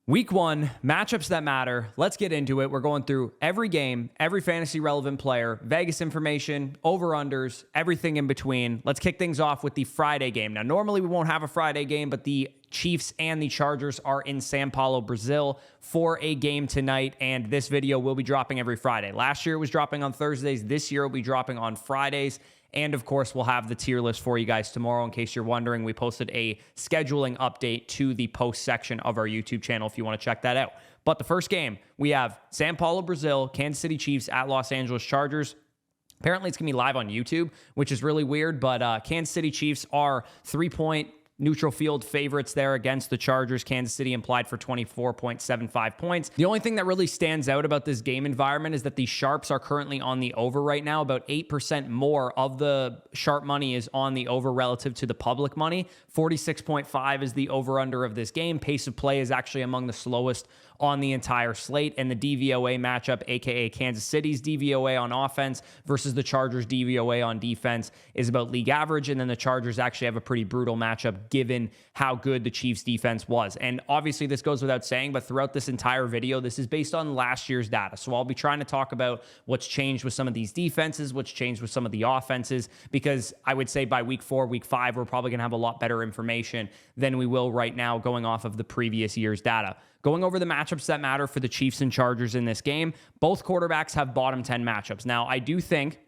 Week 1, matchups that matter. Let's get into it. We're going through every game, every fantasy relevant player, Vegas information, over-unders, everything in between. Let's kick things off with the Friday game. Now, normally we won't have a Friday game, but the Chiefs and the Chargers are in São Paulo, Brazil for a game tonight, and this video will be dropping every Friday. Last year it was dropping on Thursdays. This year it will be dropping on Fridays. And of course, we'll have the tier list for you guys tomorrow. In case you're wondering, we posted a scheduling update to the post section of our YouTube channel if you want to check that out. But the first game, we have São Paulo, Brazil, Kansas City Chiefs at Los Angeles Chargers. Apparently, it's going to be live on YouTube, which is really weird. But Kansas City Chiefs are 3-point neutral field favorites there against the Chargers. Kansas City implied for 24.75 points. The only thing that really stands out about this game environment is that the sharps are currently on the over right now. About 8% more of the sharp money is on the over relative to the public money. 46.5 is the over-under of this game. Pace of play is actually among the slowest on the entire slate, and the DVOA matchup, aka Kansas City's DVOA on offense versus the Chargers DVOA on defense, is about league average, and then the Chargers actually have a pretty brutal matchup given how good the Chiefs defense was. And obviously this goes without saying, but throughout this entire video, this is based on last year's data. So I'll be trying to talk about what's changed with some of these defenses, what's changed with some of the offenses, because I would say by week 4, week 5, we're probably going to have a lot better information than we will right now going off of the previous year's data. Going over the matchups that matter for the Chiefs and Chargers in this game, both quarterbacks have bottom 10 matchups. Now, I do think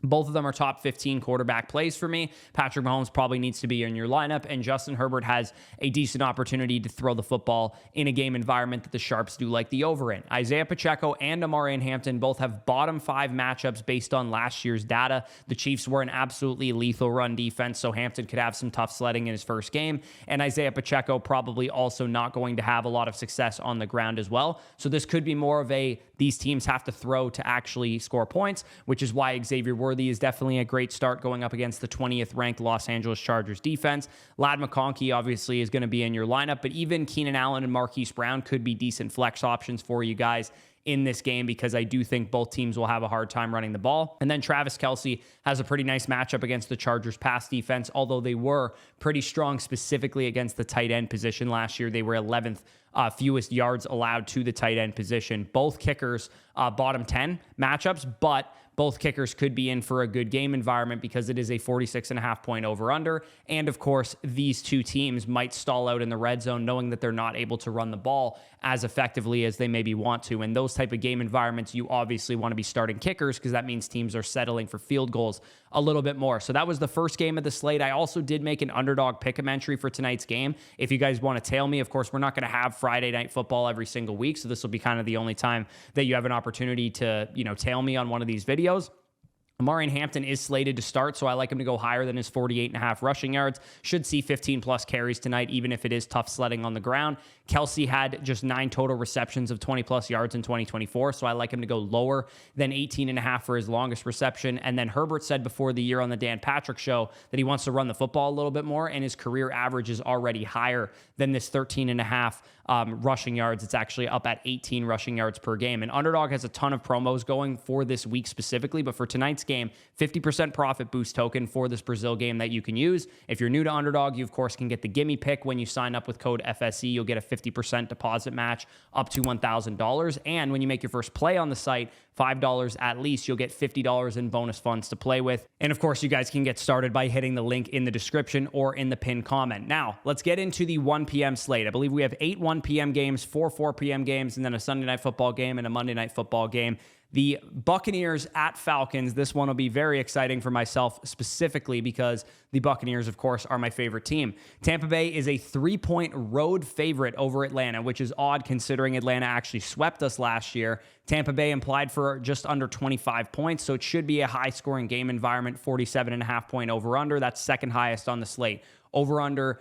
both of them are top 15 quarterback plays for me. Patrick Mahomes probably needs to be in your lineup, and Justin Herbert has a decent opportunity to throw the football in a game environment that the sharps do like the over in. Isaiah Pacheco and Amari Hampton both have bottom 5 matchups based on last year's data. The Chiefs were an absolutely lethal run defense, so Hampton could have some tough sledding in his first game, and Isaiah Pacheco probably also not going to have a lot of success on the ground as well. So this could be more of a these teams have to throw to actually score points, which is why Xavier Worthy is definitely a great start going up against the 20th ranked Los Angeles Chargers defense. Ladd McConkey obviously is going to be in your lineup, but even Keenan Allen and Marquise Brown could be decent flex options for you guys in this game, because I do think both teams will have a hard time running the ball. And then Travis Kelce has a pretty nice matchup against the Chargers pass defense, although they were pretty strong specifically against the tight end position last year. They were 11th fewest yards allowed to the tight end position. Both kickers bottom 10 matchups, but both kickers could be in for a good game environment because it is a 46.5 point over-under. And of course, these two teams might stall out in the red zone knowing that they're not able to run the ball as effectively as they maybe want to. In those type of game environments, you obviously want to be starting kickers because that means teams are settling for field goals a little bit more. So that was the first game of the slate. I also did make an underdog Pickem entry for tonight's game. If you guys want to tail me, of course, we're not going to have Friday night football every single week. So this will be kind of the only time that you have an opportunity to, tail me on one of these videos. Amari Hampton is slated to start, so I like him to go higher than his 48.5 rushing yards. Should see 15-plus carries tonight, even if it is tough sledding on the ground. Kelce had just 9 total receptions of 20-plus yards in 2024, so I like him to go lower than 18.5 for his longest reception. And then Herbert said before the year on the Dan Patrick Show that he wants to run the football a little bit more, and his career average is already higher than this 13.5 rushing yards. It's actually up at 18 rushing yards per game. And Underdog has a ton of promos going for this week specifically, but for tonight's game, 50% profit boost token for this Brazil game that you can use. If you're new to Underdog, you of course can get the gimme pick when you sign up with code FSE. You'll get a 50% deposit match up to $1,000. And when you make your first play on the site, $5 at least, you'll get $50 in bonus funds to play with. And of course, you guys can get started by hitting the link in the description or in the pinned comment. Now, let's get into the 1 p.m. slate. I believe we have 8 1 p.m. games, 4 p.m. games, and then a Sunday night football game and a Monday night football game. The Buccaneers at Falcons. This one will be very exciting for myself specifically because the Buccaneers, of course, are my favorite team. Tampa Bay is a 3-point road favorite over Atlanta, which is odd considering Atlanta actually swept us last year. Tampa Bay implied for just under 25 points, so it should be a high-scoring game environment, 47.5 point over-under. That's second highest on the slate. Over-under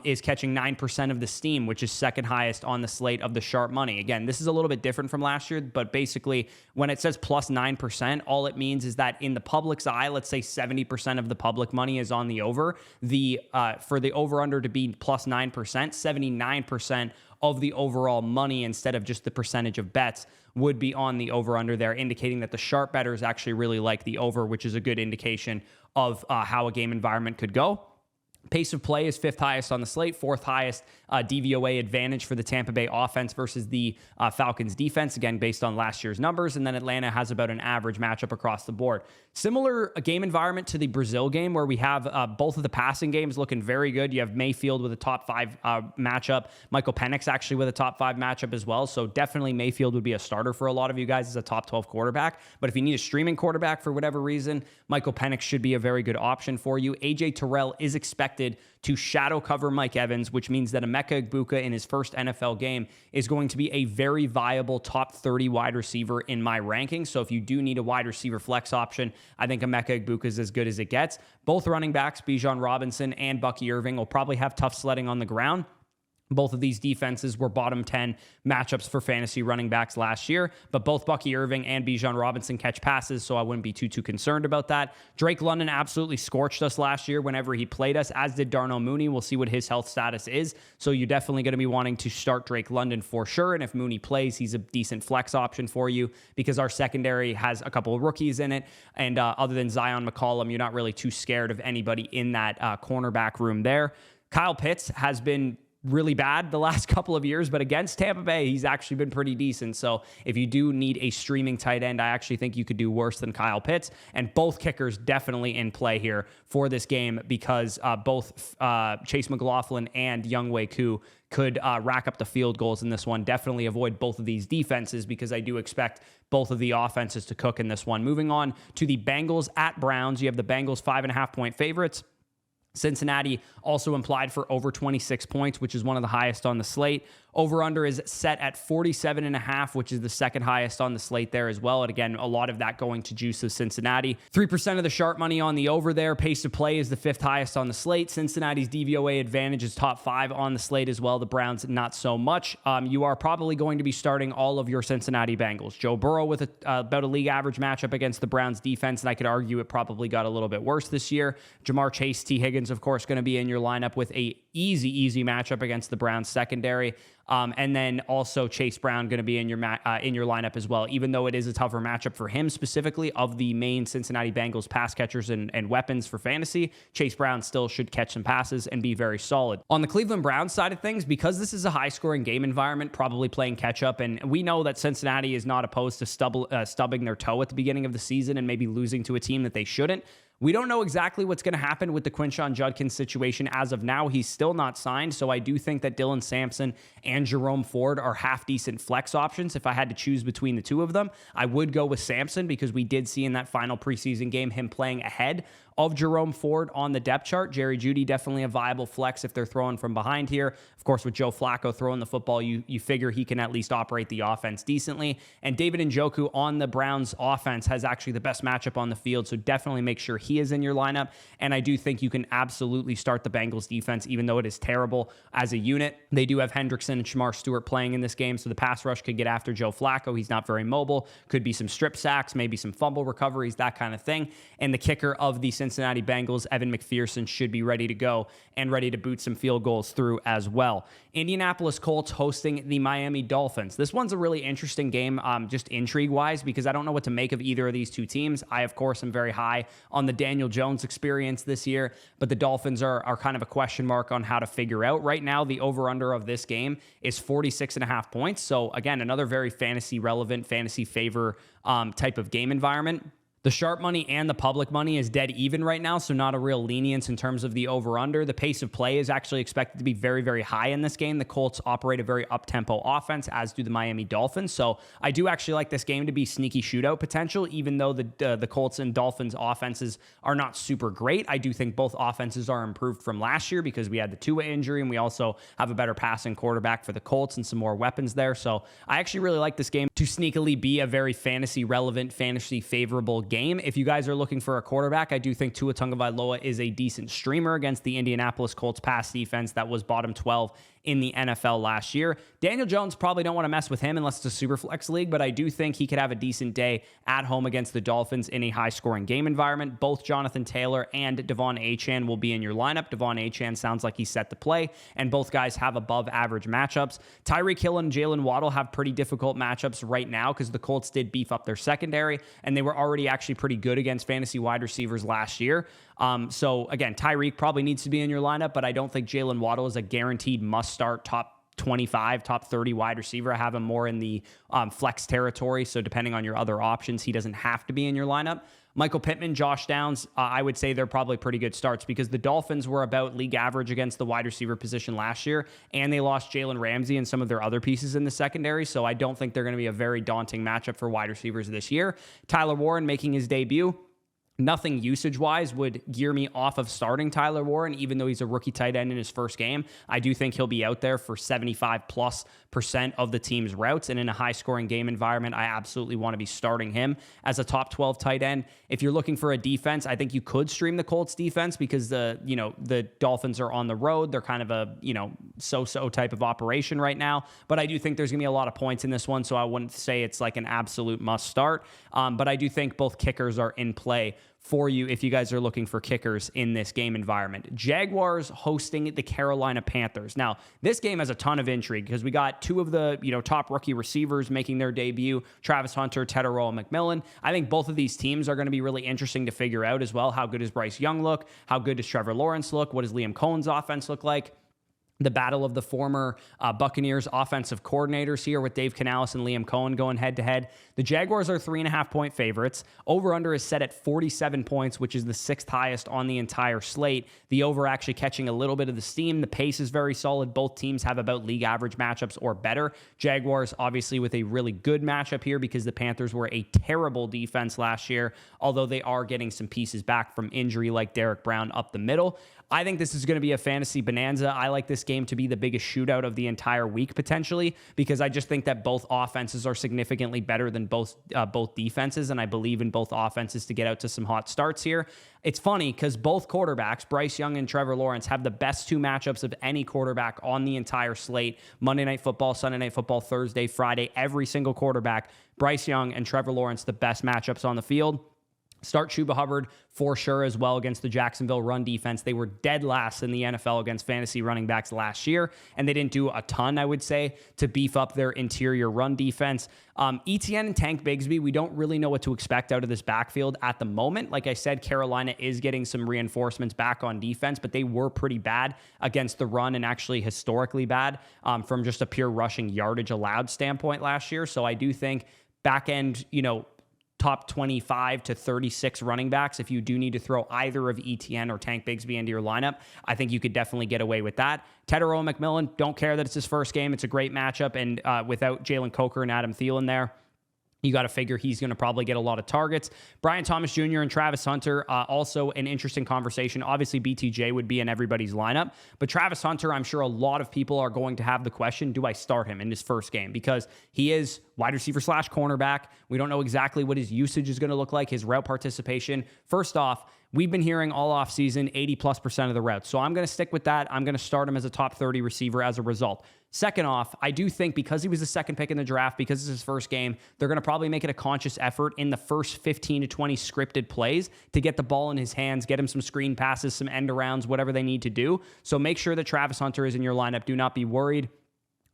is catching 9% of the steam, which is second highest on the slate of the sharp money. Again, this is a little bit different from last year, but basically when it says plus 9%, all it means is that in the public's eye, let's say 70% of the public money is on the over. For the over-under to be plus 9%, 79% of the overall money instead of just the percentage of bets would be on the over-under there, indicating that the sharp bettors actually really like the over, which is a good indication of how a game environment could go. Pace of play is 5th highest on the slate, 4th highest DVOA advantage for the Tampa Bay offense versus the Falcons defense, again, based on last year's numbers. And then Atlanta has about an average matchup across the board. Similar game environment to the Brazil game where we have both of the passing games looking very good. You have Mayfield with a top 5 matchup. Michael Penix actually with a top 5 matchup as well. So definitely Mayfield would be a starter for a lot of you guys as a top 12 quarterback. But if you need a streaming quarterback for whatever reason, Michael Penix should be a very good option for you. AJ Terrell is expected to shadow cover Mike Evans, which means that Emeka Egbuka in his first NFL game is going to be a very viable top 30 wide receiver in my rankings. So if you do need a wide receiver flex option, I think Emeka Egbuka is as good as it gets. Both running backs, Bijan Robinson and Bucky Irving, will probably have tough sledding on the ground. Both of these defenses were bottom 10 matchups for fantasy running backs last year, but both Bucky Irving and Bijan Robinson catch passes, so I wouldn't be too concerned about that. Drake London absolutely scorched us last year whenever he played us, as did Darnell Mooney. We'll see what his health status is, so you're definitely going to be wanting to start Drake London for sure, and if Mooney plays, he's a decent flex option for you because our secondary has a couple of rookies in it, and other than Zion McCollum, you're not really too scared of anybody in that cornerback room there. Kyle Pitts has been really bad the last couple of years, but against Tampa Bay, he's actually been pretty decent. So if you do need a streaming tight end, I actually think you could do worse than Kyle Pitts. And both kickers definitely in play here for this game because both Chase McLaughlin and Younghoe Koo could rack up the field goals in this one. Definitely avoid both of these defenses because I do expect both of the offenses to cook in this one. Moving on to the Bengals at Browns. You have the Bengals 5.5-point favorites. Cincinnati also implied for over 26 points, which is one of the highest on the slate. Over-under is set at 47.5, which is the second highest on the slate there as well. And again, a lot of that going to juice of Cincinnati. 3% of the sharp money on the over there. Pace of play is the 5th highest on the slate. Cincinnati's DVOA advantage is top 5 on the slate as well. The Browns, not so much. You are probably going to be starting all of your Cincinnati Bengals. Joe Burrow with about a league average matchup against the Browns defense, and I could argue it probably got a little bit worse this year. Jamar Chase, T. Higgins, of course, going to be in your lineup with a easy matchup against the Browns secondary. And then also Chase Brown going to be in your lineup as well, even though it is a tougher matchup for him specifically of the main Cincinnati Bengals pass catchers and weapons for fantasy. Chase Brown still should catch some passes and be very solid. On the Cleveland Browns side of things, because this is a high-scoring game environment, probably playing catch-up, and we know that Cincinnati is not opposed to stubbing their toe at the beginning of the season and maybe losing to a team that they shouldn't. We don't know exactly what's going to happen with the Quinshon Judkins situation as of now. He's still not signed, so I do think that Dylan Sampson and Jerome Ford are half-decent flex options. If I had to choose between the two of them, I would go with Sampson because we did see in that final preseason game him playing ahead of Jerome Ford on the depth chart. Jerry Jeudy definitely a viable flex if they're throwing from behind here. Of course, with Joe Flacco throwing the football, you figure he can at least operate the offense decently. And David Njoku on the Browns offense has actually the best matchup on the field, so definitely make sure he is in your lineup. And I do think you can absolutely start the Bengals defense, even though it is terrible as a unit. They do have Hendrickson and Shamar Stewart playing in this game, so the pass rush could get after Joe Flacco. He's not very mobile. Could be some strip sacks, maybe some fumble recoveries, that kind of thing. And the kicker of the Cincinnati Bengals, Evan McPherson, should be ready to go and ready to boot some field goals through as well. Indianapolis Colts hosting the Miami Dolphins. This one's a really interesting game, just intrigue-wise, because I don't know what to make of either of these two teams. I, of course, am very high on the Daniel Jones experience this year, but the Dolphins are kind of a question mark on how to figure out. Right now, the over-under of this game is 46.5 points. So, again, another very fantasy-relevant, fantasy favor type of game environment. The sharp money and the public money is dead even right now, so not a real lenience in terms of the over-under. The pace of play is actually expected to be very high in this game. The Colts operate a very up-tempo offense, as do the Miami Dolphins. So I do actually like this game to be sneaky shootout potential, even though the Colts and Dolphins offenses are not super great. I do think both offenses are improved from last year because we had the Tua injury, and we also have a better passing quarterback for the Colts and some more weapons there. So I actually really like this game to sneakily be a very fantasy-relevant, fantasy-favorable game. If you guys are looking for a quarterback, I do think Tua Tagovailoa is a decent streamer against the Indianapolis Colts pass defense that was bottom 12 in the NFL last year. Daniel Jones, probably don't want to mess with him unless it's a super flex league, but I do think he could have a decent day at home against the Dolphins in a high-scoring game environment. Both Jonathan Taylor and Devon Achane will be in your lineup. Devon Achane sounds like he's set to play, and both guys have above-average matchups. Tyreek Hill and Jalen Waddle have pretty difficult matchups right now because the Colts did beef up their secondary, and they were already actually pretty good against fantasy wide receivers last year. So again, Tyreek probably needs to be in your lineup, but I don't think Jalen Waddle is a guaranteed must-start top 25, top 30 wide receiver. I have him more in the flex territory. So depending on your other options, he doesn't have to be in your lineup. Michael Pittman, Josh Downs, I would say they're probably pretty good starts because the Dolphins were about league average against the wide receiver position last year, and they lost Jalen Ramsey and some of their other pieces in the secondary, so I don't think they're going to be a very daunting matchup for wide receivers this year. Tyler Warren making his debut. Nothing usage-wise would gear me off of starting Tyler Warren, even though he's a rookie tight end in his first game. I do think he'll be out there for 75+% of the team's routes, and in a high-scoring game environment, I absolutely want to be starting him as a top 12 tight end. If you're looking for a defense, I think you could stream the Colts defense because the Dolphins are on the road. They're kind of a so-so type of operation right now, but I do think there's going to be a lot of points in this one, so I wouldn't say it's like an absolute must-start. But I do think both kickers are in play for you if you guys are looking for kickers in this game environment. Jaguars hosting the Carolina Panthers. Now, this game has a ton of intrigue because we got two of the top rookie receivers making their debut, Travis Hunter, Tetairoa McMillan. I think both of these teams are going to be really interesting to figure out as well. How good does Bryce Young look? How good does Trevor Lawrence look? What does Liam Cohen's offense look like? The battle of the former Buccaneers offensive coordinators here with Dave Canales and Liam Cohen going head-to-head. The Jaguars are 3.5-point favorites. Over-under is set at 47 points, which is the sixth highest on the entire slate. The over actually catching a little bit of the steam. The pace is very solid. Both teams have about league average matchups or better. Jaguars obviously with a really good matchup here because the Panthers were a terrible defense last year, although they are getting some pieces back from injury like Derek Brown up the middle. I think this is going to be a fantasy bonanza. I like this game to be the biggest shootout of the entire week potentially because I just think that both offenses are significantly better than both defenses, and I believe in both offenses to get out to some hot starts here. It's funny because both quarterbacks, Bryce Young and Trevor Lawrence, have the best two matchups of any quarterback on the entire slate. Monday Night Football, Sunday Night Football, Thursday, Friday, every single quarterback, Bryce Young and Trevor Lawrence, the best matchups on the field. Start Chuba Hubbard for sure as well against the Jacksonville run defense. They were dead last in the NFL against fantasy running backs last year, and they didn't do a ton, I would say, to beef up their interior run defense. Etienne and Tank Bigsby, we don't really know what to expect out of this backfield at the moment. Like I said, Carolina is getting some reinforcements back on defense, but they were pretty bad against the run and actually historically bad from just a pure rushing yardage allowed standpoint last year. So I do think back end, top 25 to 36 running backs. If you do need to throw either of Etienne or Tank Bigsby into your lineup, I think you could definitely get away with that. Tetairoa McMillan, don't care that it's his first game. It's a great matchup. And without Jalen Coker and Adam Thielen there, you got to figure he's going to probably get a lot of targets. Brian Thomas Jr. and Travis Hunter, also an interesting conversation. Obviously, BTJ would be in everybody's lineup, but Travis Hunter, I'm sure a lot of people are going to have the question, do I start him in his first game? Because he is wide receiver / cornerback. We don't know exactly what his usage is going to look like, his route participation. First off, we've been hearing all offseason 80+% of the routes. So I'm going to stick with that. I'm going to start him as a top 30 receiver as a result. Second off, I do think because he was the second pick in the draft, because it's his first game, they're going to probably make it a conscious effort in the first 15 to 20 scripted plays to get the ball in his hands, get him some screen passes, some end arounds, whatever they need to do. So make sure that Travis Hunter is in your lineup. Do not be worried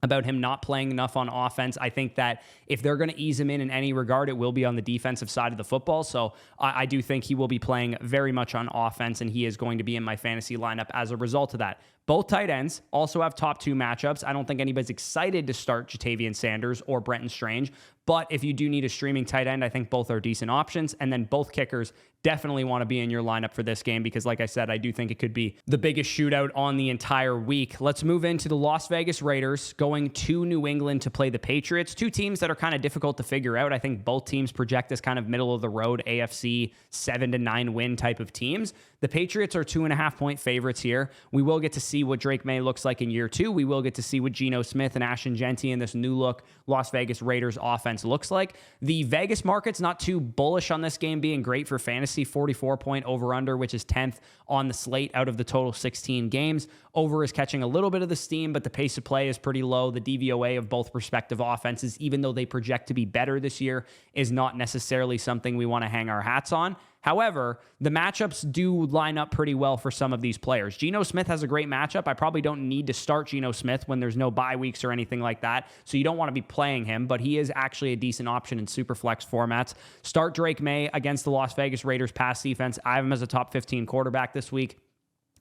about him not playing enough on offense. I think that if they're going to ease him in any regard, it will be on the defensive side of the football. So I do think he will be playing very much on offense, and he is going to be in my fantasy lineup as a result of that. Both tight ends also have top two matchups. I don't think anybody's excited to start Jatavian Sanders or Brenton Strange, but if you do need a streaming tight end, I think both are decent options. And then both kickers definitely want to be in your lineup for this game because, like I said, I do think it could be the biggest shootout on the entire week. Let's move into the Las Vegas Raiders going to New England to play the Patriots. Two teams that are kind of difficult to figure out. I think both teams project as kind of middle of the road AFC 7-9 win type of teams. The Patriots are 2.5-point favorites here. We will get to see what Drake May looks like in year two. We will get to see what Geno Smith and Ashton Genty and this new look Las Vegas Raiders offense looks like. The Vegas market's not too bullish on this game being great for fantasy. 44-point over-under, which is 10th on the slate out of the total 16 games. Over is catching a little bit of the steam, but the pace of play is pretty low. The DVOA of both respective offenses, even though they project to be better this year, is not necessarily something we want to hang our hats on. However, the matchups do line up pretty well for some of these players. Geno Smith has a great matchup. I probably don't need to start Geno Smith when there's no bye weeks or anything like that, so you don't want to be playing him, but he is actually a decent option in Superflex formats. Start Drake May against the Las Vegas Raiders pass defense. I have him as a top 15 quarterback this week,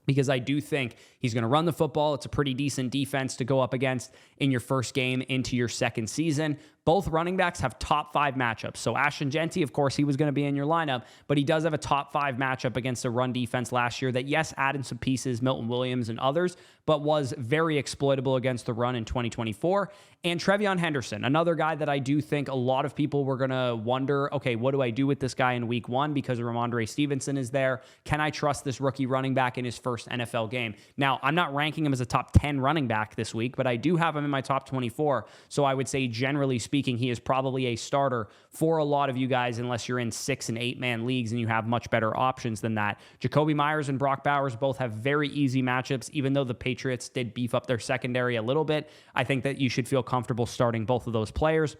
because I do think he's going to run the football. It's a pretty decent defense to go up against in your first game into your second season. Both running backs have top 5 matchups. So Ashton Genty, of course, he was going to be in your lineup, but he does have a top 5 matchup against a run defense last year that, yes, added some pieces, Milton Williams and others, but was very exploitable against the run in 2024. And Trevion Henderson, another guy that I do think a lot of people were going to wonder, okay, what do I do with this guy in week 1 because Ramondre Stevenson is there? Can I trust this rookie running back in his first NFL game? Now, I'm not ranking him as a top 10 running back this week, but I do have him in my top 24. So I would say, generally speaking, he is probably a starter for a lot of you guys, unless you're in 6 and 8 man leagues and you have much better options than that. Jacoby Myers and Brock Bowers both have very easy matchups, even though the Patriots did beef up their secondary a little bit. I think that you should feel comfortable starting both of those players.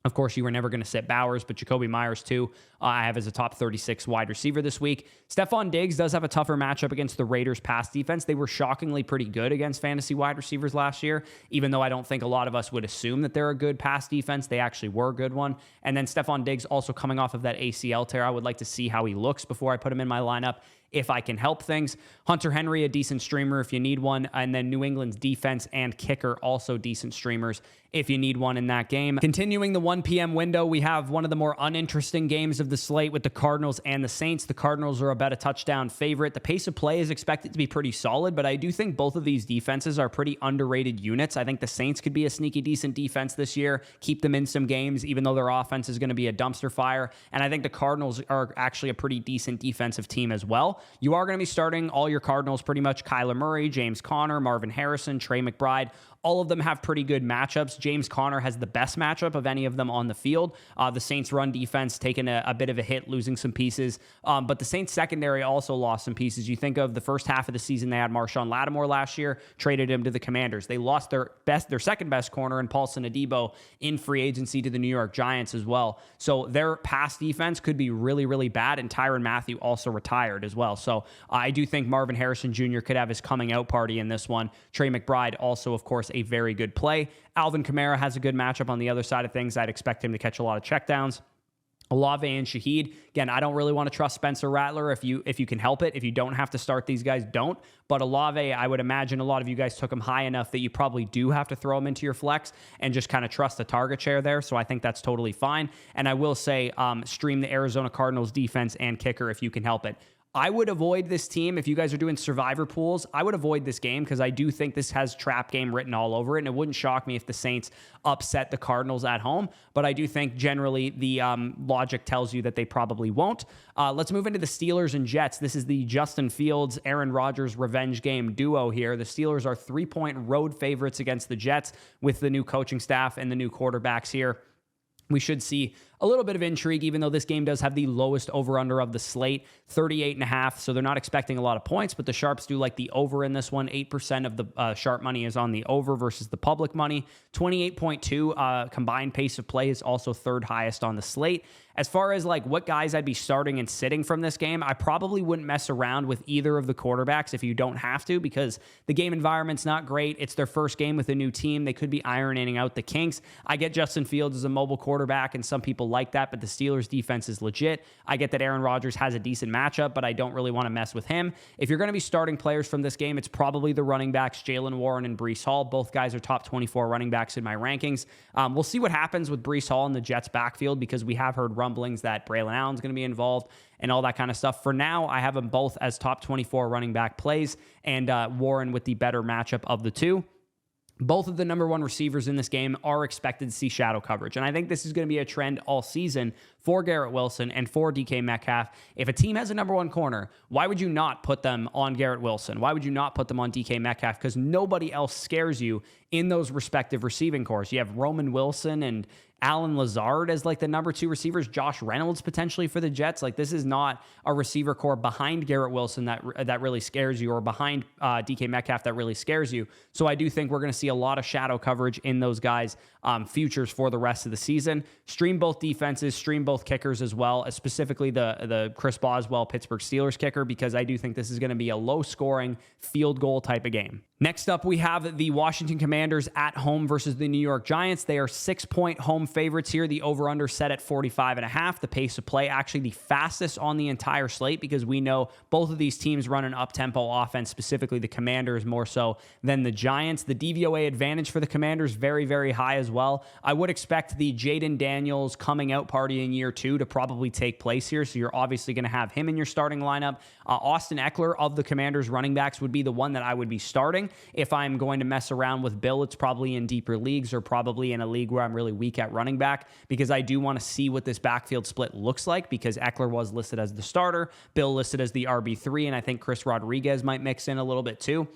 Of course, you were never going to sit Bowers, but Jacoby Myers, too, I have as a top 36 wide receiver this week. Stephon Diggs does have a tougher matchup against the Raiders' pass defense. They were shockingly pretty good against fantasy wide receivers last year, even though I don't think a lot of us would assume that they're a good pass defense. They actually were a good one. And then Stephon Diggs also coming off of that ACL tear. I would like to see how he looks before I put him in my lineup, if I can help things. Hunter Henry, a decent streamer if you need one. And then New England's defense and kicker, also decent streamers if you need one in that game. Continuing the 1 p.m. window, we have one of the more uninteresting games of the slate with the Cardinals and the Saints. The Cardinals are about a touchdown favorite. The pace of play is expected to be pretty solid, but I do think both of these defenses are pretty underrated units. I think the Saints could be a sneaky decent defense this year, keep them in some games, even though their offense is going to be a dumpster fire. And I think the Cardinals are actually a pretty decent defensive team as well. You are going to be starting all your Cardinals pretty much: Kyler Murray, James Conner, Marvin Harrison, Trey McBride. All of them have pretty good matchups. James Conner has the best matchup of any of them on the field. The Saints' run defense taking a bit of a hit, losing some pieces. But the Saints' secondary also lost some pieces. You think of the first half of the season, they had Marshawn Lattimore last year, traded him to the Commanders. They lost their second best corner in Paulson Adebo in free agency to the New York Giants as well. So their pass defense could be really, really bad. And Tyrann Mathieu also retired as well. So I do think Marvin Harrison Jr. could have his coming out party in this one. Trey McBride also, of course, a very good play. Alvin Kamara has a good matchup on the other side of things. I'd expect him to catch a lot of checkdowns. Olave and Shaheed. Again, I don't really want to trust Spencer Rattler if you can help it. If you don't have to start these guys, don't. But Olave, I would imagine a lot of you guys took him high enough that you probably do have to throw him into your flex and just kind of trust the target share there. So I think that's totally fine. And I will say, stream the Arizona Cardinals defense and kicker if you can help it. I would avoid this team. If you guys are doing survivor pools, I would avoid this game because I do think this has trap game written all over it, and it wouldn't shock me if the Saints upset the Cardinals at home, but I do think generally the logic tells you that they probably won't. Let's move into the Steelers and Jets. This is the Justin Fields, Aaron Rodgers revenge game duo here. The Steelers are 3-point road favorites against the Jets with the new coaching staff and the new quarterbacks here. We should see a little bit of intrigue, even though this game does have the lowest over-under of the slate, 38.5. So they're not expecting a lot of points, but the Sharps do like the over in this one. 8% of the sharp money is on the over versus the public money. 28.2 combined pace of play is also third highest on the slate. As far as like what guys I'd be starting and sitting from this game, I probably wouldn't mess around with either of the quarterbacks if you don't have to, because the game environment's not great. It's their first game with a new team. They could be ironing out the kinks. I get Justin Fields as a mobile quarterback, and some people like that, but the Steelers defense is legit. I get that Aaron Rodgers has a decent matchup, but I don't really want to mess with him. If you're going to be starting players from this game, it's probably the running backs, Jaylen Warren and Breece Hall. Both guys are top 24 running backs in my rankings. We'll see what happens with Breece Hall in the Jets backfield, because we have heard rumblings that Braylon Allen's going to be involved and all that kind of stuff. For now, I have them both as top 24 running back plays, and Warren with the better matchup of the two. Both of the number one receivers in this game are expected to see shadow coverage. And I think this is going to be a trend all season for Garrett Wilson and for DK Metcalf. If a team has a number one corner, why would you not put them on Garrett Wilson? Why would you not put them on DK Metcalf? Because nobody else scares you in those respective receiving cores. You have Roman Wilson and Alan Lazard as like the number two receivers, Josh Reynolds potentially for the Jets. Like, this is not a receiver core behind Garrett Wilson that really scares you, or behind DK Metcalf that really scares you. So I do think we're going to see a lot of shadow coverage in those guys' futures for the rest of the season. Stream both defenses, stream both both kickers as well, specifically the Chris Boswell Pittsburgh Steelers kicker, because I do think this is going to be a low-scoring field goal type of game. Next up, we have the Washington Commanders at home versus the New York Giants. They are 6-point home favorites here. The over-under set at 45.5. The pace of play actually the fastest on the entire slate, because we know both of these teams run an up-tempo offense, specifically the Commanders more so than the Giants. The DVOA advantage for the Commanders very, very high as well. I would expect the Jaden Daniels coming out party in year 2 to probably take place here, so you're obviously going to have him in your starting lineup. Austin Eckler of the Commanders running backs would be the one that I would be starting. If I'm going to mess around with Bill, it's probably in deeper leagues or probably in a league where I'm really weak at running back, because I do want to see what this backfield split looks like, because Eckler was listed as the starter, Bill listed as the RB3, and I think Chris Rodriguez might mix in a little bit too.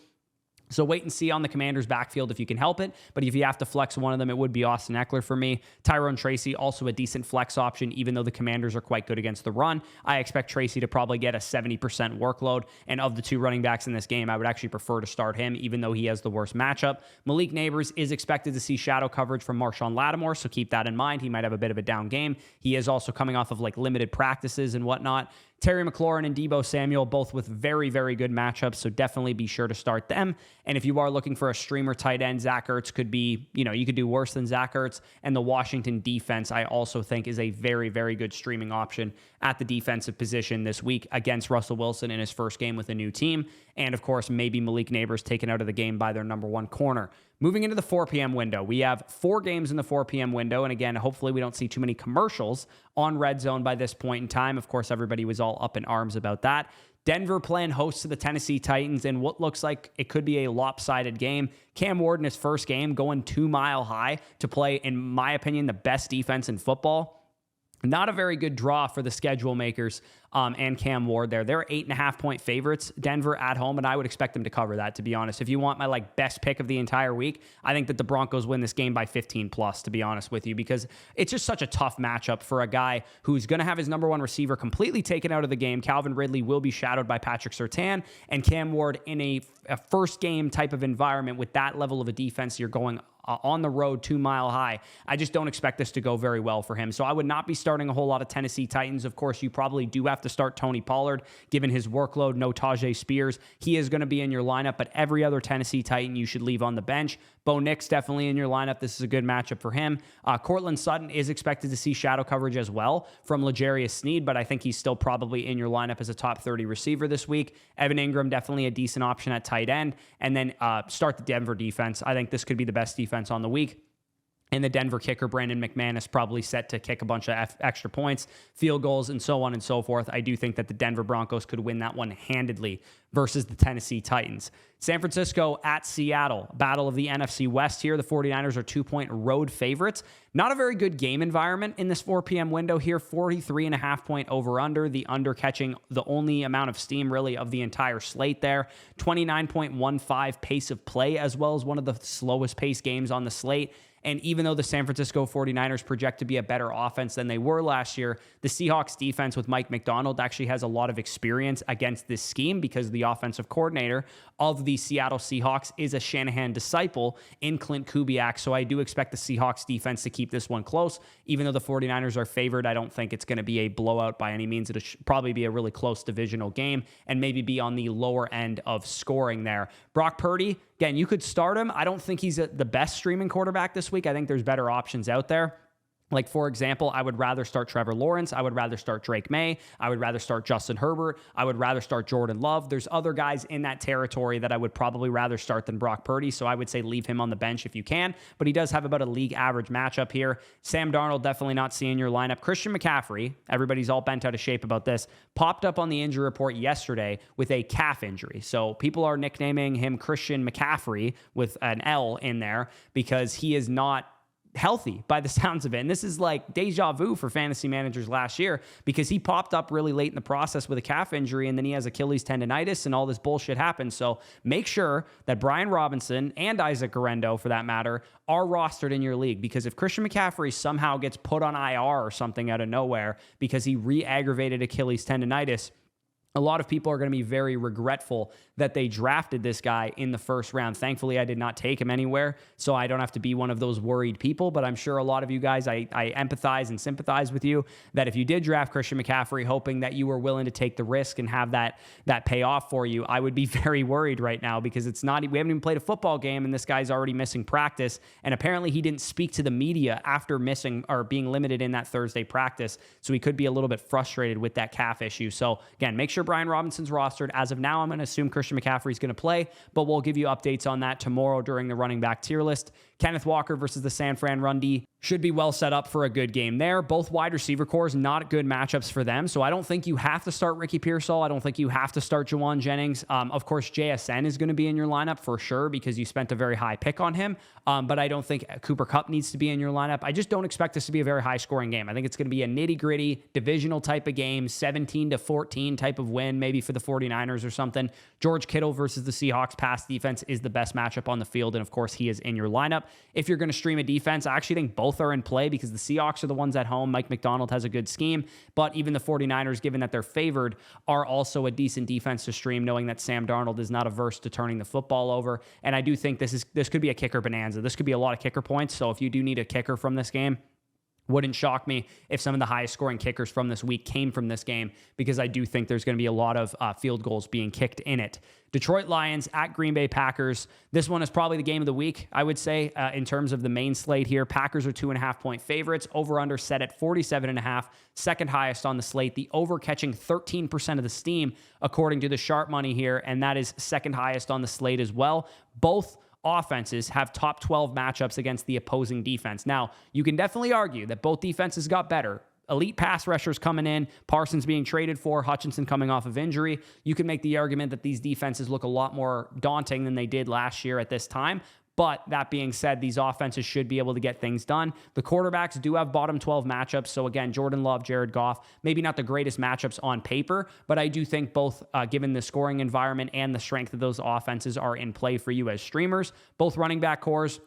So wait and see on the Commanders' backfield if you can help it. But if you have to flex one of them, it would be Austin Eckler for me. Tyrone Tracy, also a decent flex option, even though the Commanders are quite good against the run. I expect Tracy to probably get a 70% workload. And of the two running backs in this game, I would actually prefer to start him, even though he has the worst matchup. Malik Neighbors is expected to see shadow coverage from Marshawn Lattimore, so keep that in mind. He might have a bit of a down game. He is also coming off of limited practices and whatnot. Terry McLaurin and Deebo Samuel, both with very, very good matchups, so definitely be sure to start them. And if you are looking for a streamer tight end, Zach Ertz could be, you could do worse than Zach Ertz. And the Washington defense, I also think, is a very, very good streaming option at the defensive position this week against Russell Wilson in his first game with a new team. And, of course, maybe Malik Neighbors taken out of the game by their number one corner. Moving into the 4 p.m. window, we have 4 games in the 4 p.m. window. And again, hopefully we don't see too many commercials on Red Zone by this point in time. Of course, everybody was all up in arms about that. Denver playing host to the Tennessee Titans in what looks like it could be a lopsided game. Cam Ward in his first game going 2 Mile High to play, in my opinion, the best defense in football. Not a very good draw for the schedule makers and Cam Ward there. They're 8.5-point favorites, Denver at home, and I would expect them to cover that, to be honest. If you want my best pick of the entire week, I think that the Broncos win this game by 15 plus, to be honest with you, because it's just such a tough matchup for a guy who's going to have his number one receiver completely taken out of the game. Calvin Ridley will be shadowed by Patrick Surtain, and Cam Ward in a first game type of environment with that level of a defense, you're going on the road 2 Mile High. I just don't expect this to go very well for him. So I would not be starting a whole lot of Tennessee Titans. Of course, you probably do have to start Tony Pollard, given his workload. No Tajay Spears. He is going to be in your lineup, but every other Tennessee Titan you should leave on the bench. Bo Nix definitely in your lineup. This is a good matchup for him. Cortland Sutton is expected to see shadow coverage as well from L'Jarius Sneed, but I think he's still probably in your lineup as a top 30 receiver this week. Evan Ingram, definitely a decent option at tight end. And then start the Denver defense. I think this could be the best defense on the week. And the Denver kicker, Brandon McManus, probably set to kick a bunch of extra points, field goals, and so on and so forth. I do think that the Denver Broncos could win that one handedly versus the Tennessee Titans. San Francisco at Seattle, battle of the NFC West here. The 49ers are 2-point road favorites. Not a very good game environment in this 4 p.m. window here. 43.5-point over-under. The under catching the only amount of steam really of the entire slate there. 29.15 pace of play, as well as one of the slowest pace games on the slate. And even though the San Francisco 49ers project to be a better offense than they were last year, the Seahawks defense with Mike McDonald actually has a lot of experience against this scheme, because the offensive coordinator of the Seattle Seahawks is a Shanahan disciple in Clint Kubiak. So I do expect the Seahawks defense to keep this one close. Even though the 49ers are favored, I don't think it's going to be a blowout by any means. It'll probably be a really close divisional game and maybe be on the lower end of scoring there. Brock Purdy, again, you could start him. I don't think he's the best streaming quarterback this week. I think there's better options out there. Like, for example, I would rather start Trevor Lawrence. I would rather start Drake May. I would rather start Justin Herbert. I would rather start Jordan Love. There's other guys in that territory that I would probably rather start than Brock Purdy. So I would say leave him on the bench if you can. But he does have about a league average matchup here. Sam Darnold, definitely not seeing your lineup. Christian McCaffrey, everybody's all bent out of shape about this, popped up on the injury report yesterday with a calf injury. So people are nicknaming him Christian McCaffrey with an L in there because he is not healthy by the sounds of it. And this is like deja vu for fantasy managers last year, because he popped up really late in the process with a calf injury, and then he has Achilles tendonitis and all this bullshit happens. So make sure that Brian Robinson and Isaac Guerrero, for that matter, are rostered in your league, because if Christian McCaffrey somehow gets put on IR or something out of nowhere because he re-aggravated Achilles tendonitis, a lot of people are going to be very regretful that they drafted this guy in the first round. Thankfully, I did not take him anywhere, so I don't have to be one of those worried people. But I'm sure a lot of you guys, I empathize and sympathize with you that if you did draft Christian McCaffrey, hoping that you were willing to take the risk and have that pay off for you, I would be very worried right now because we haven't even played a football game and this guy's already missing practice. And apparently he didn't speak to the media after missing or being limited in that Thursday practice. So he could be a little bit frustrated with that calf issue. So again, make sure Brian Robinson's rostered. As of now, I'm going to assume Christian McCaffrey is going to play, but we'll give you updates on that tomorrow during the running back tier list. Kenneth Walker versus the San Fran Run D should be well set up for a good game there. Both wide receiver cores, not good matchups for them. So I don't think you have to start Ricky Pearsall. I don't think you have to start Jawan Jennings. Of course, JSN is going to be in your lineup for sure because you spent a very high pick on him. But I don't think Cooper Kupp needs to be in your lineup. I just don't expect this to be a very high scoring game. I think it's going to be a nitty gritty divisional type of game, 17-14 type of win, maybe for the 49ers or something. George Kittle versus the Seahawks pass defense is the best matchup on the field. And of course, he is in your lineup. If you're going to stream a defense, I actually think both are in play because the Seahawks are the ones at home. Mike McDonald has a good scheme, but even the 49ers, given that they're favored, are also a decent defense to stream, knowing that Sam Darnold is not averse to turning the football over. And I do think this could be a kicker bonanza. This could be a lot of kicker points. So if you do need a kicker from this game, wouldn't shock me if some of the highest scoring kickers from this week came from this game because I do think there's going to be a lot of field goals being kicked in it. Detroit Lions at Green Bay Packers. This one is probably the game of the week, I would say, in terms of the main slate here. Packers are 2.5-point favorites. Over-under set at 47.5, second highest on the slate. The over catching 13% of the steam, according to the sharp money here, and that is second highest on the slate as well. Both offenses have top 12 matchups against the opposing defense. Now, you can definitely argue that both defenses got better. Elite pass rushers coming in, Parsons being traded for, Hutchinson coming off of injury. You can make the argument that these defenses look a lot more daunting than they did last year at this time. But that being said, these offenses should be able to get things done. The quarterbacks do have bottom 12 matchups. So again, Jordan Love, Jared Goff, maybe not the greatest matchups on paper, but I do think both, given the scoring environment and the strength of those offenses, are in play for you as streamers. Both running back cores,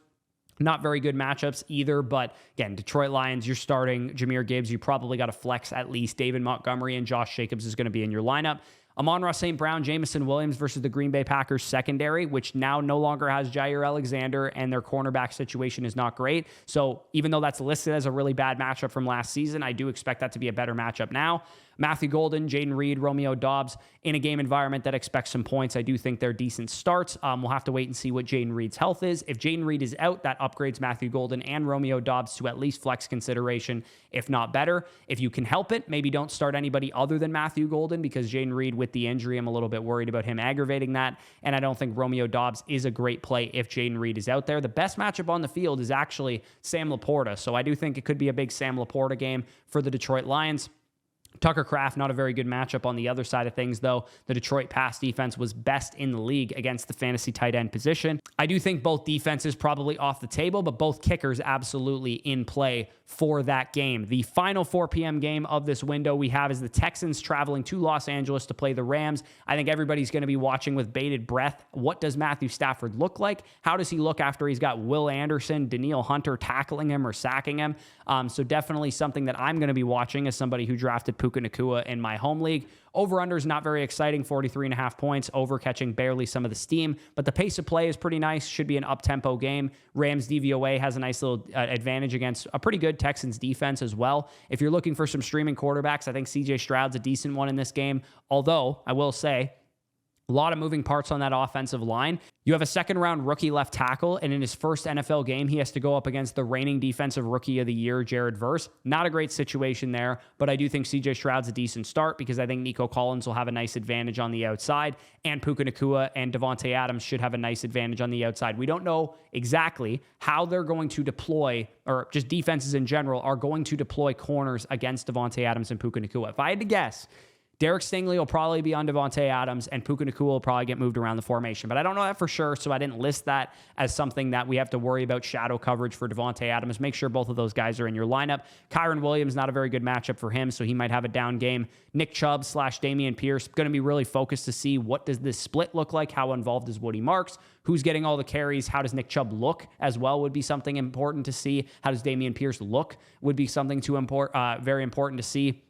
not very good matchups either, but again, Detroit Lions, you're starting Jahmyr Gibbs. You probably got to flex at least David Montgomery, and Josh Jacobs is going to be in your lineup. Amon-Ra St. Brown, Jamison Williams versus the Green Bay Packers secondary, which now no longer has Jair Alexander, and their cornerback situation is not great. So even though that's listed as a really bad matchup from last season, I do expect that to be a better matchup now. Matthew Golden, Jaden Reed, Romeo Doubs in a game environment that expects some points. I do think they're decent starts. We'll have to wait and see what Jaden Reed's health is. If Jaden Reed is out, that upgrades Matthew Golden and Romeo Doubs to at least flex consideration, if not better. If you can help it, maybe don't start anybody other than Matthew Golden because Jaden Reed with the injury, I'm a little bit worried about him aggravating that. And I don't think Romeo Doubs is a great play if Jaden Reed is out there. The best matchup on the field is actually Sam Laporta. So I do think it could be a big Sam Laporta game for the Detroit Lions. Tucker Kraft, not a very good matchup on the other side of things, though. The Detroit pass defense was best in the league against the fantasy tight end position. I do think both defenses probably off the table, but both kickers absolutely in play for that game. The final 4 p.m. game of this window we have is the Texans traveling to Los Angeles to play the Rams. I think everybody's going to be watching with bated breath. What does Matthew Stafford look like? How does he look after he's got Will Anderson, Danielle Hunter tackling him or sacking him? So definitely something that I'm going to be watching as somebody who drafted Puka Nacua in my home league. Over-under is not very exciting, 43.5 points, over catching barely some of the steam, but the pace of play is pretty nice, should be an up-tempo game. Rams DVOA has a nice little advantage against a pretty good Texans defense as well. If you're looking for some streaming quarterbacks, I think CJ Stroud's a decent one in this game, although I will say, a lot of moving parts on that offensive line. You have a second-round rookie left tackle, and in his first NFL game, he has to go up against the reigning defensive rookie of the year, Jared Verse. Not a great situation there, but I do think CJ Stroud's a decent start because I think Nico Collins will have a nice advantage on the outside, and Puka Nacua and Devontae Adams should have a nice advantage on the outside. We don't know exactly how they're going to deploy, or just defenses in general, are going to deploy corners against Devontae Adams and Puka Nacua. If I had to guess, Derek Stingley will probably be on Devontae Adams, and Puka Nacua will probably get moved around the formation. But I don't know that for sure, so I didn't list that as something that we have to worry about shadow coverage for Devontae Adams. Make sure both of those guys are in your lineup. Kyron Williams, not a very good matchup for him, so he might have a down game. Nick Chubb / Dameon Pierce, going to be really focused to see what does this split look like, how involved is Woody Marks, who's getting all the carries, how does Nick Chubb look as well would be something important to see. How does Dameon Pierce look would be something very important to see.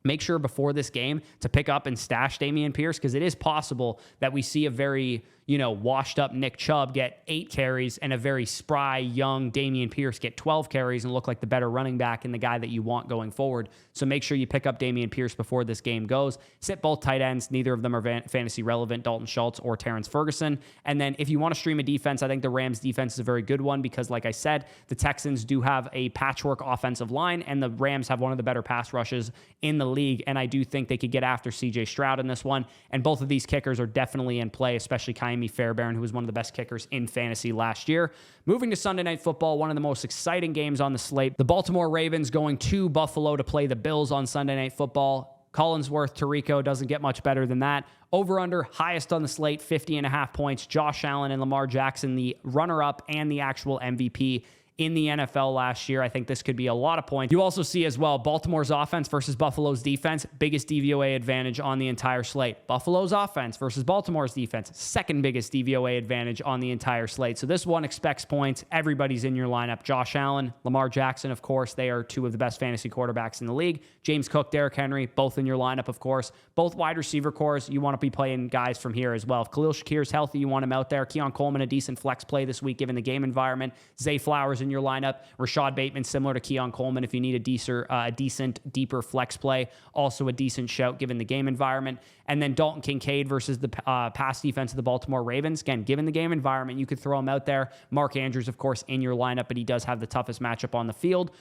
make sure before this game to pick up and stash Dameon Pierce, because it is possible that we see a very, washed up Nick Chubb get 8 carries and a very spry, young Dameon Pierce get 12 carries and look like the better running back and the guy that you want going forward. So make sure you pick up Dameon Pierce before this game goes. Sit both tight ends. Neither of them are fantasy relevant, Dalton Schultz or Terrence Ferguson. And then if you want to stream a defense, I think the Rams defense is a very good one because, like I said, the Texans do have a patchwork offensive line and the Rams have one of the better pass rushes in the league. And I do think they could get after CJ Stroud in this one. And both of these kickers are definitely in play, especially Kaimi Fairbairn, who was one of the best kickers in fantasy last year. Moving to Sunday Night Football, one of the most exciting games on the slate. The Baltimore Ravens going to Buffalo to play the Bills on Sunday Night Football. Collinsworth, Tirico, doesn't get much better than that. Over-under, highest on the slate, 50.5 points. Josh Allen and Lamar Jackson, the runner-up and the actual MVP in the NFL last year. I think this could be a lot of points. You also see as well Baltimore's offense versus Buffalo's defense, biggest DVOA advantage on the entire slate. Buffalo's offense versus Baltimore's defense, second biggest DVOA advantage on the entire slate. So this one expects points. Everybody's in your lineup. Josh Allen, Lamar Jackson, of course, they are two of the best fantasy quarterbacks in the league. James Cook, Derrick Henry, both in your lineup, of course. Both wide receiver cores, you want to be playing guys from here as well. If Khalil Shakir's healthy, you want him out there. Keon Coleman, a decent flex play this week given the game environment. Zay Flowers in your lineup. Rashad Bateman, similar to Keon Coleman, if you need a decent, deeper flex play, also a decent shout given the game environment. And then Dalton Kincaid versus the pass defense of the Baltimore Ravens. Again, given the game environment, you could throw him out there. Mark Andrews, of course, in your lineup, but he does have the toughest matchup on the field.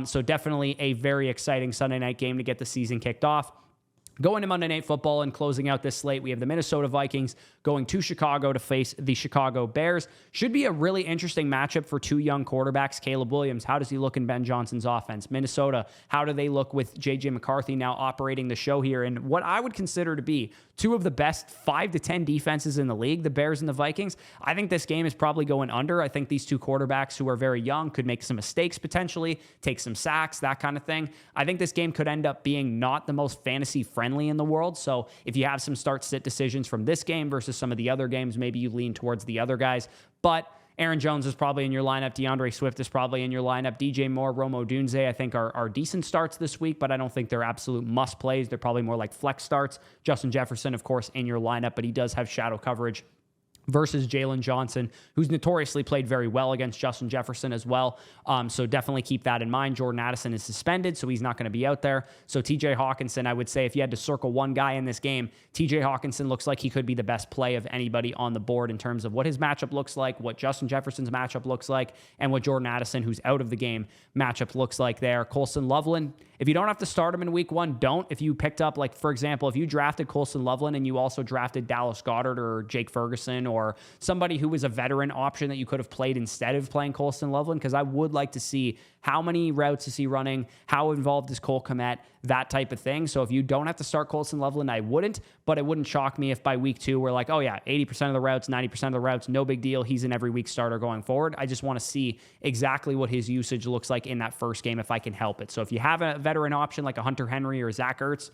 So definitely a very exciting Sunday night game to get the season kicked off. Going to Monday Night Football and closing out this slate, we have the Minnesota Vikings going to Chicago to face the Chicago Bears. Should be a really interesting matchup for two young quarterbacks. Caleb Williams, how does he look in Ben Johnson's offense? Minnesota, how do they look with J.J. McCarthy now operating the show here? And what I would consider to be two of the best 5 to 10 defenses in the league, the Bears and the Vikings. I think this game is probably going under. I think these two quarterbacks who are very young could make some mistakes potentially, take some sacks, that kind of thing. I think this game could end up being not the most fantasy friendly in the world. So if you have some start-sit decisions from this game versus some of the other games, maybe you lean towards the other guys. But Aaron Jones is probably in your lineup. DeAndre Swift is probably in your lineup. DJ Moore, Rome Odunze, I think are decent starts this week, but I don't think they're absolute must plays. They're probably more like flex starts. Justin Jefferson, of course, in your lineup, but he does have shadow coverage versus Jalen Johnson, who's notoriously played very well against Justin Jefferson as well. So definitely keep that in mind. Jordan Addison is suspended, so he's not going to be out there. So TJ Hawkinson, I would say if you had to circle one guy in this game, TJ Hawkinson looks like he could be the best play of anybody on the board in terms of what his matchup looks like, what Justin Jefferson's matchup looks like, and what Jordan Addison, who's out of the game, matchup looks like there. Colson Loveland, if you don't have to start him in week 1, don't. If you picked up, like, for example, if you drafted Colson Loveland and you also drafted Dallas Goedert or Jake Ferguson or somebody who was a veteran option that you could have played instead of playing Colson Loveland, because I would like to see how many routes is he running, how involved is Cole Kmet, that type of thing. So if you don't have to start Colson Loveland, I wouldn't, but it wouldn't shock me if by week 2 we're like, oh yeah, 80% of the routes, 90% of the routes, no big deal. He's an every week starter going forward. I just want to see exactly what his usage looks like in that first game if I can help it. So if you have a veteran option like a Hunter Henry or Zach Ertz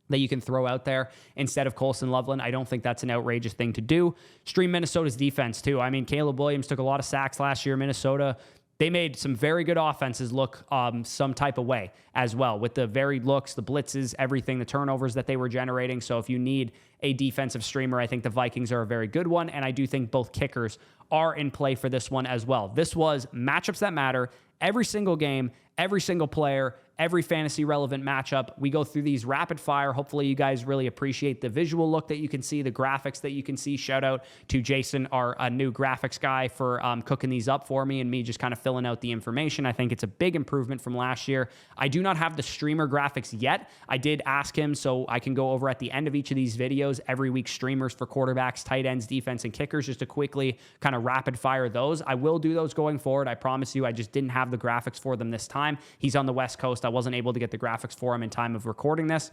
that you can throw out there instead of Colson Loveland, I don't think that's an outrageous thing to do. Stream Minnesota's defense too. I mean, Caleb Williams took a lot of sacks last year. Minnesota, they made some very good offenses look some type of way as well with the varied looks, the blitzes, everything, the turnovers that they were generating. So if you need a defensive streamer, I think the Vikings are a very good one. And I do think both kickers are in play for this one as well. This was matchups that matter. Every single game, every single player, every fantasy relevant matchup. We go through these rapid fire. Hopefully you guys really appreciate the visual look that you can see, the graphics that you can see. Shout out to Jason, our new graphics guy, for cooking these up for me and me just kind of filling out the information. I think it's a big improvement from last year. I do not have the streamer graphics yet. I did ask him, so I can go over at the end of each of these videos every week streamers for quarterbacks, tight ends, defense, and kickers, just to quickly kind of rapid fire those. I will do those going forward. I promise you. I just didn't have the graphics for them this time. He's on the West Coast. I wasn't able to get the graphics for him in time of recording this.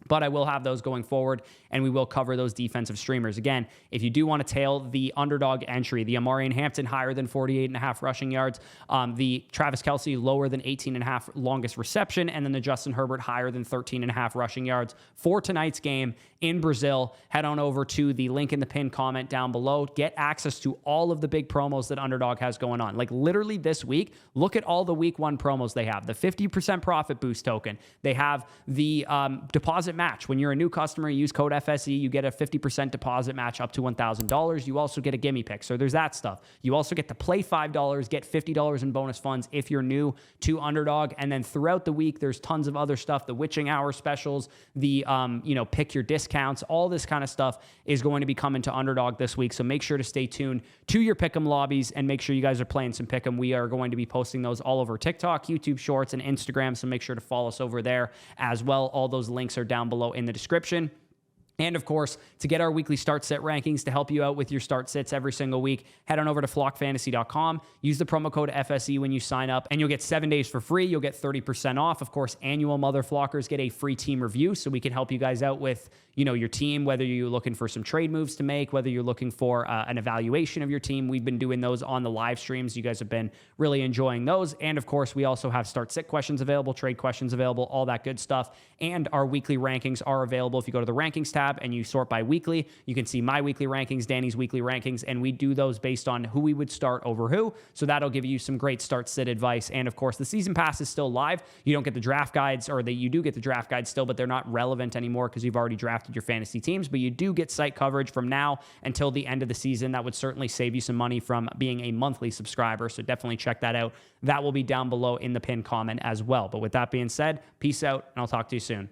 But I will have those going forward, and we will cover those defensive streamers. Again, if you do want to tail the underdog entry, the Amarian Hampton higher than 48.5 rushing yards, the Travis Kelce lower than 18.5 longest reception, and then the Justin Herbert higher than 13.5 rushing yards for tonight's game in Brazil, head on over to the link in the pinned comment down below. Get access to all of the big promos that Underdog has going on. Like literally this week, look at all the week 1 promos they have. The 50% profit boost token. They have the deposit match. When you're a new customer, you use code FSE, you get a 50% deposit match up to $1,000. You also get a gimme pick. So there's that stuff. You also get to play $5, get $50 in bonus funds if you're new to Underdog. And then throughout the week, there's tons of other stuff. The witching hour specials, the, pick your discounts, all this kind of stuff is going to be coming to Underdog this week. So make sure to stay tuned to your Pickem lobbies and make sure you guys are playing some Pickem. We are going to be posting those all over TikTok, YouTube Shorts, and Instagram. So make sure to follow us over there as well. All those links are down below in the description. And of course, to get our weekly start sit rankings to help you out with your start sits every single week, head on over to flockfantasy.com. Use the promo code FSE when you sign up, and you'll get 7 days for free. You'll get 30% off. Of course, annual Mother Flockers get a free team review, so we can help you guys out with your team, whether you're looking for some trade moves to make, whether you're looking for an evaluation of your team. We've been doing those on the live streams. You guys have been really enjoying those. And of course, we also have start sit questions available, trade questions available, all that good stuff. And our weekly rankings are available. If you go to the rankings tab and you sort by weekly, you can see my weekly rankings, Danny's weekly rankings, and we do those based on who we would start over who. So that'll give you some great start sit advice. And of course, the season pass is still live. You don't get the draft guides, or you do get the draft guides still, but they're not relevant anymore because you've already drafted your fantasy teams. But you do get site coverage from now until the end of the season. That would certainly save you some money from being a monthly subscriber. So definitely check that out. That will be down below in the pinned comment as well. But with that being said, peace out, and I'll talk to you soon.